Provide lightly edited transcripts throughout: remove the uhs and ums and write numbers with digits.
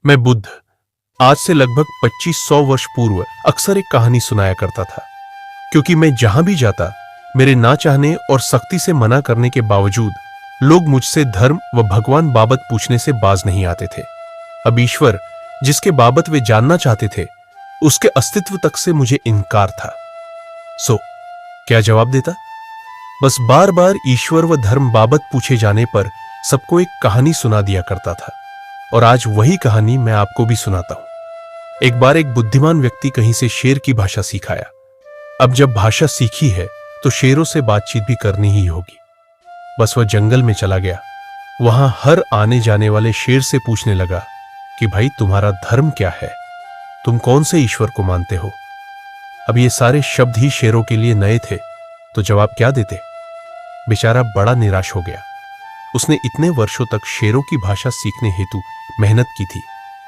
मैं बुद्ध आज से लगभग 2500 वर्ष पूर्व अक्सर एक कहानी सुनाया करता था, क्योंकि मैं जहां भी जाता मेरे ना चाहने और सख्ती से मना करने के बावजूद लोग मुझसे धर्म व भगवान बाबत पूछने से बाज नहीं आते थे। अब ईश्वर जिसके बाबत वे जानना चाहते थे, उसके अस्तित्व तक से मुझे इनकार था। सो क्या जवाब देता? बस बार बार ईश्वर व धर्म बाबत पूछे जाने पर सबको एक कहानी सुना दिया करता था, और आज वही कहानी मैं आपको भी सुनाता हूं। एक बार एक बुद्धिमान व्यक्ति कहीं से शेर की भाषा सीख आया। अब जब भाषा सीखी है तो शेरों से बातचीत भी करनी ही होगी। बस वह जंगल में चला गया। वहां हर आने जाने वाले शेर से पूछने लगा कि भाई तुम्हारा धर्म क्या है, तुम कौन से ईश्वर को मानते हो। अब ये सारे शब्द ही शेरों के लिए नए थे, तो जवाब क्या देते। बेचारा बड़ा निराश हो गया। उसने इतने वर्षों तक शेरों की भाषा सीखने हेतु मेहनत की थी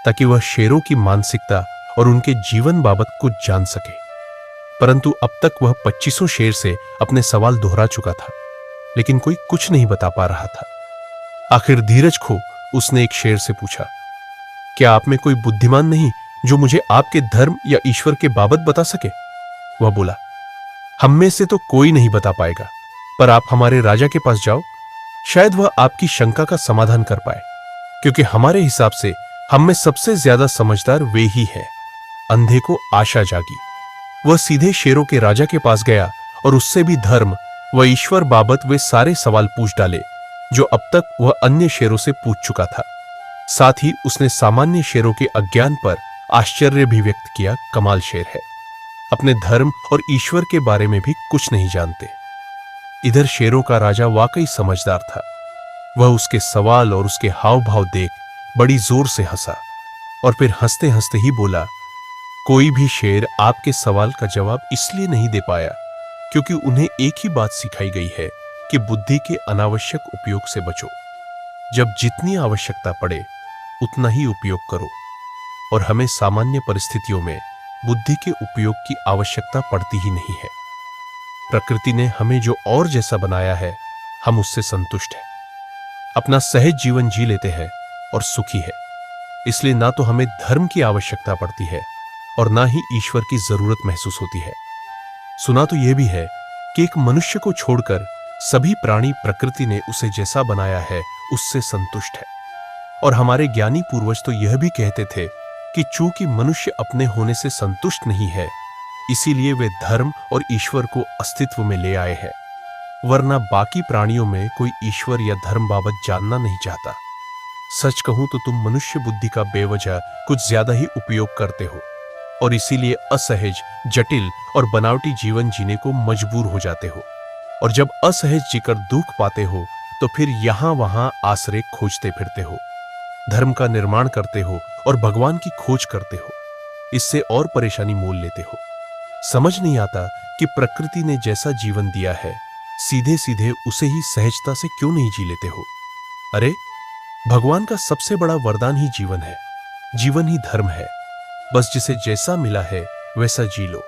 ताकि वह शेरों की मानसिकता और उनके जीवन बाबत कुछ जान सके, परंतु अब तक वह 2500 शेर से अपने सवाल दोहरा चुका था, लेकिन कोई कुछ नहीं बता पा रहा था। आखिर धीरज खो उसने एक शेर से पूछा, क्या आप में कोई बुद्धिमान नहीं जो मुझे आपके धर्म या ईश्वर के बाबत बता सके। वह बोला, हम में से तो कोई नहीं बता पाएगा, पर आप हमारे राजा के पास जाओ, शायद वह आपकी शंका का समाधान कर पाए, क्योंकि हमारे हिसाब से हम में सबसे ज्यादा समझदार वे ही है। अंधे को आशा जागी। वह सीधे शेरों के राजा के पास गया और उससे भी धर्म व ईश्वर बाबत वे सारे सवाल पूछ डाले जो अब तक वह अन्य शेरों से पूछ चुका था। साथ ही उसने सामान्य शेरों के अज्ञान पर आश्चर्य भी व्यक्त किया। कमाल शेर है, अपने धर्म और ईश्वर के बारे में भी कुछ नहीं जानते। इधर शेरों का राजा वाकई समझदार था। वह उसके सवाल और उसके हाव भाव देख बड़ी जोर से हंसा और फिर हंसते हंसते ही बोला, कोई भी शेर आपके सवाल का जवाब इसलिए नहीं दे पाया क्योंकि उन्हें एक ही बात सिखाई गई है कि बुद्धि के अनावश्यक उपयोग से बचो। जब जितनी आवश्यकता पड़े उतना ही उपयोग करो, और हमें सामान्य परिस्थितियों में बुद्धि के उपयोग की आवश्यकता पड़ती ही नहीं है। प्रकृति ने हमें जो और जैसा बनाया है, हम उससे संतुष्ट हैं, अपना सहज जीवन जी लेते हैं और सुखी है। इसलिए ना तो हमें धर्म की आवश्यकता पड़ती है और ना ही ईश्वर की जरूरत महसूस होती है। सुना तो यह भी है कि एक मनुष्य को छोड़कर सभी प्राणी प्रकृति ने उसे जैसा बनाया है उससे संतुष्ट है। और हमारे ज्ञानी पूर्वज तो यह भी कहते थे कि चूंकि मनुष्य अपने होने से संतुष्ट नहीं है, इसीलिए वे धर्म और ईश्वर को अस्तित्व में ले आए हैं, वरना बाकी प्राणियों में कोई ईश्वर या धर्म बाबत जानना नहीं चाहता। सच कहूं तो तुम मनुष्य बुद्धि का बेवजह कुछ ज्यादा ही उपयोग करते हो और इसीलिए असहज, जटिल और बनावटी जीवन जीने को मजबूर हो जाते हो। और जब असहज जीकर दुख पाते हो तो फिर यहां वहां आश्रय खोजते फिरते हो, धर्म का निर्माण करते हो और भगवान की खोज करते हो। इससे और परेशानी मोल लेते हो। समझ नहीं आता कि प्रकृति ने जैसा जीवन दिया है, सीधे सीधे उसे ही सहजता से क्यों नहीं जी लेते हो। अरे भगवान का सबसे बड़ा वरदान ही जीवन है, जीवन ही धर्म है। बस जिसे जैसा मिला है वैसा जी लो।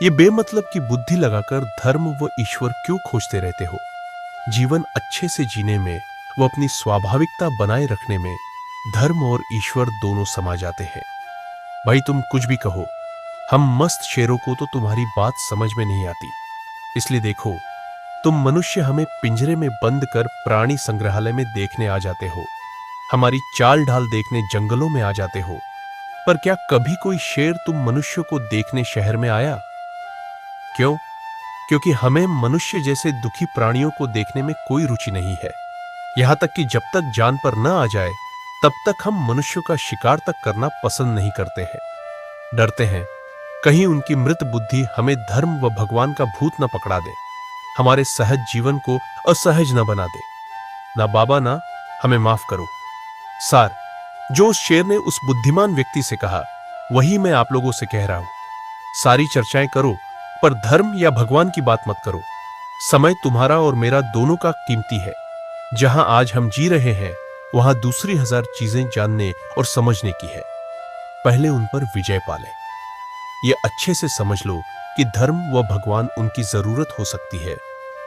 ये बेमतलब की बुद्धि लगाकर धर्म व ईश्वर क्यों खोजते रहते हो। जीवन अच्छे से जीने में व अपनी स्वाभाविकता बनाए रखने में धर्म और ईश्वर दोनों समा जाते हैं। भाई तुम कुछ भी कहो, हम मस्त शेरों को तो तुम्हारी बात समझ में नहीं आती। इसलिए देखो, तुम मनुष्य हमें पिंजरे में बंद कर प्राणी संग्रहालय में देखने आ जाते हो, हमारी चाल ढाल देखने जंगलों में आ जाते हो, पर क्या कभी कोई शेर तुम मनुष्य को देखने शहर में आया? क्यों? क्योंकि हमें मनुष्य जैसे दुखी प्राणियों को देखने में कोई रुचि नहीं है। यहां तक कि जब तक जान पर न आ जाए तब तक हम मनुष्यों का शिकार तक करना पसंद नहीं करते हैं। डरते हैं कहीं उनकी मृत बुद्धि हमें धर्म व भगवान का भूत न पकड़ा दे, हमारे सहज जीवन को असहज न बना दे। ना बाबा ना, हमें माफ करो। सार, जो उस शेर ने उस बुद्धिमान व्यक्ति से कहा वही मैं आप लोगों से कह रहा हूं। सारी चर्चाएं करो पर धर्म या भगवान की बात मत करो। समय तुम्हारा और मेरा दोनों का कीमती है। जहां आज हम जी रहे हैं वहां दूसरी 1000 चीजें जानने और समझने की है। पहले उन पर विजय पालें। ये अच्छे से समझ लो कि धर्म व भगवान उनकी जरूरत हो सकती है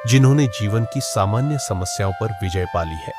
जिन्होंने जीवन की सामान्य समस्याओं पर विजय पाली है।